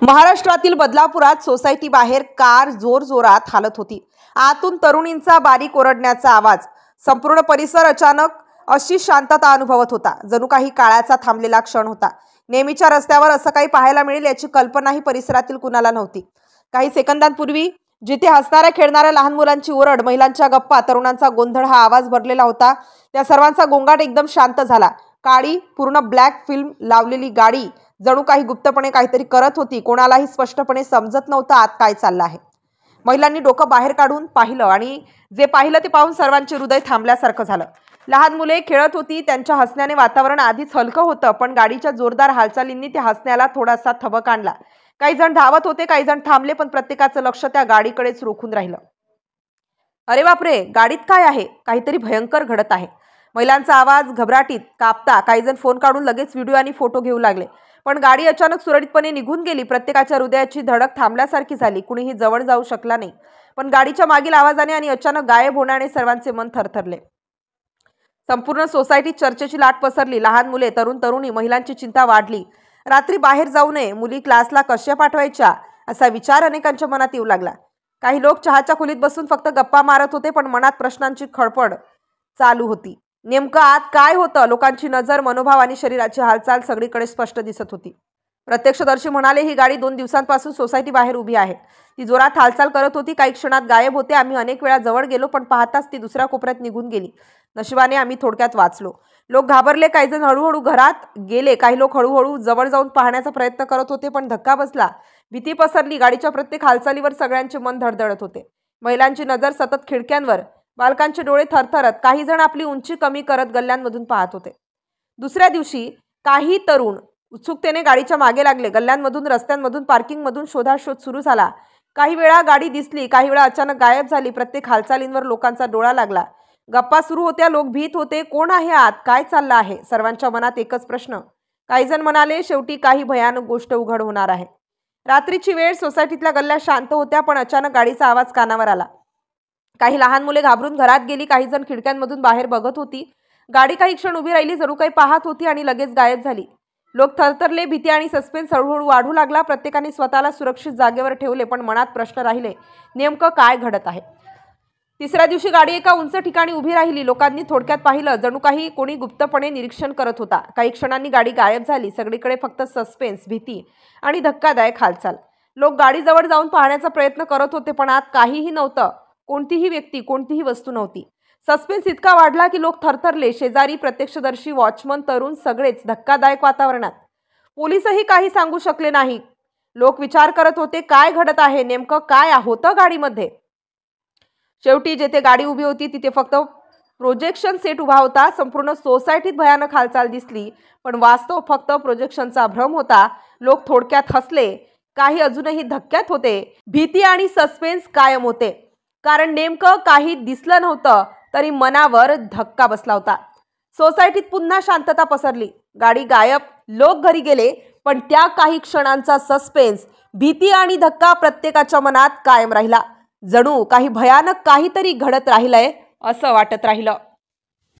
महाराष्ट्रातील बदलापुरात सोसायटी बाहेर कार जोरजोरात हालत होती। आतून तरुणींचा बारीक ओरडण्याचा आवाज। संपूर्ण परिसर अचानक अशी शांतता अनुभवत होता, जणू काही काळाचा थांबलेला क्षण होता। नेहमीच्या रस्त्यावर असं काही पाहायला मिळेल याची कल्पनाही परिसरातील कुणाला नव्हती। काही सेकंदांपूर्वी जिथे हसणाऱ्या खेळणाऱ्या लहान मुलांची ओरड, महिलांच्या गप्पा, तरुणांचा गोंधळ हा आवाज भरलेला होता, त्या सर्वांचा गोंगाट एकदम शांत झाला। काळी पूर्ण ब्लॅक फिल्म लावलेली गाडी जणू काही गुप्तपणे काहीतरी करत होती। कोणालाही स्पष्टपणे समजत नव्हतं आत काय चाललं आहे। महिलांनी डोकं बाहेर काढून पाहिलं आणि जे पाहिलं ते पाहून सर्वांचे हृदय थांबल्यासारखं झालं। लहान मुले खेळत होती, त्यांच्या हसण्याने वातावरण आधीच हलकं होतं, पण गाडीच्या जोरदार हालचालींनी त्या हसण्याला थोडासा थबक आणला। काही जण धावत होते, काही जण थांबले, पण प्रत्येकाचं लक्ष त्या गाडीकडेच रोखून राहिलं। अरे बापरे, गाडीत काय आहे? काहीतरी भयंकर घडत आहे। महिलांचा आवाज घबराटीत कापता काही जण फोन काढून लगेच व्हिडिओ आणि फोटो घेऊ लागले, पण गाडी अचानक सुरळीतपणे निघून गेली। प्रत्येकाच्या हृदयाची धडक थांबल्यासारखी झाली। कुणीही जवळ जाऊ शकला नाही, पण गाडीच्या मागील आवाजाने आणि अचानक गायब होण्याने सर्वांचे मन थरथरले। संपूर्ण सोसायटीत चर्चेची लाट पसरली। लहान मुले, तरुण तरुणी, महिलांची चिंता वाढली। रात्री बाहेर जाऊ नये, मुली क्लासला कशा पाठवायच्या असा विचार अनेकांच्या मनात येऊ लागला। काही लोक चहाच्या खोलीत बसून फक्त गप्पा मारत होते, पण मनात प्रश्नांची खळबळ चालू होती। नेमकं आत काय होतं? लोकांची नजर, मनोभाव आणि शरीराची हालचाल सगळीकडे स्पष्ट दिसत होती। प्रत्यक्षदर्शी म्हणाले, ही गाडी 2 दिवसांपासून सोसायटी बाहेर उभी आहे। ती जोरात हालचाल करत होती, काही क्षणात गायब होते। आम्ही अनेक वेळा जवळ गेलो, पण पाहताच ती दुसऱ्या कोपऱ्यात निघून गेली। नशिबाने आम्ही थोडक्यात वाचलो। लोक घाबरले, काही जण हळूहळू घरात गेले, काही लोक हळूहळू जवळ जाऊन पाहण्याचा प्रयत्न करत होते, पण धक्का बसला, भीती पसरली। गाडीच्या प्रत्येक हालचालीवर सगळ्यांचे मन धडधडत होते। महिलांची नजर सतत खिडक्यांवर, बालकांचे डोळे थरथरत, काही जण आपली उंची कमी करत गल्ल्यांमधून पाहत होते। दुसऱ्या दिवशी काही तरुण उत्सुकतेने गाडीच्या मागे लागले। गल्ल्यांमधून, रस्त्यांमधून, पार्किंगमधून शोधाशोध सुरू झाला। काही वेळा गाडी दिसली, काही वेळा अचानक गायब झाली। प्रत्येक हालचालींवर लोकांचा डोळा लागला। गप्पा सुरू होत्या, लोक भीत होते, कोण आहे आत, काय चाललं आहे? सर्वांच्या मनात एकच प्रश्न। काही जण म्हणाले, शेवटी काही भयानक गोष्ट उघड होणार आहे। रात्रीची वेळ, सोसायटीतल्या गल्ल्या शांत होत्या, पण अचानक गाडीचा आवाज कानावर आला। काही लहान मुले घाबरून घरात गेली, काही जण खिडक्यांमधून बाहेर बघत होती। गाडी काही क्षण उभी राहिली, जणू काही पाहत होती आणि लगेच गायब झाली। लोक थरथरले, भीती आणि सस्पेन्स हळूहळू वाढू लागला। प्रत्येकाने स्वतःला सुरक्षित जागेवर ठेवले, पण मनात प्रश्न राहिले, नेमकं काय घडत आहे? तिसऱ्या दिवशी गाडी एका उंच ठिकाणी उभी राहिली। लोकांनी थोडक्यात पाहिलं, जणू काही कोणी गुप्तपणे निरीक्षण करत होता। काही क्षणांनी गाडी गायब झाली। सगळीकडे फक्त सस्पेन्स, भीती आणि धक्कादायक हालचाल। लोक गाडीजवळ जाऊन पाहण्याचा प्रयत्न करत होते, पण आत काहीही नव्हतं। कोणतीही व्यक्ती, कोणतीही वस्तू नव्हती। सस्पेन्स इतका वाढला की लोक थरथरले। शेजारी, प्रत्यक्षदर्शी, वॉचमन, तरुण सगळेच धक्कादायक वातावरणात। पोलिसही काही सांगू शकले नाही। लोक विचार करत होते, काय घडत आहे, नेमकं काय होतं गाडीमध्ये? शेवटी जेथे गाडी उभी होती तिथे फक्त प्रोजेक्शन सेट उभा होता। संपूर्ण सोसायटीत भयानक हालचाल दिसली, पण वास्तव फक्त प्रोजेक्शनचा भ्रम होता। लोक थोडक्यात हसले, काही अजूनही धक्क्यात होते। भीती आणि सस्पेन्स कायम होते, कारण नेमकं काही दिसलं नव्हतं, तरी मनावर धक्का बसला होता। सोसायटीत पुन्हा शांतता पसरली। गाडी गायब, लोक घरी गेले, पण त्या काही क्षणांचा सस्पेन्स, भीती आणि धक्का प्रत्येकाच्या मनात कायम राहिला। जणू काही भयानक काहीतरी घडत राहिलंय असं वाटत राहिलं।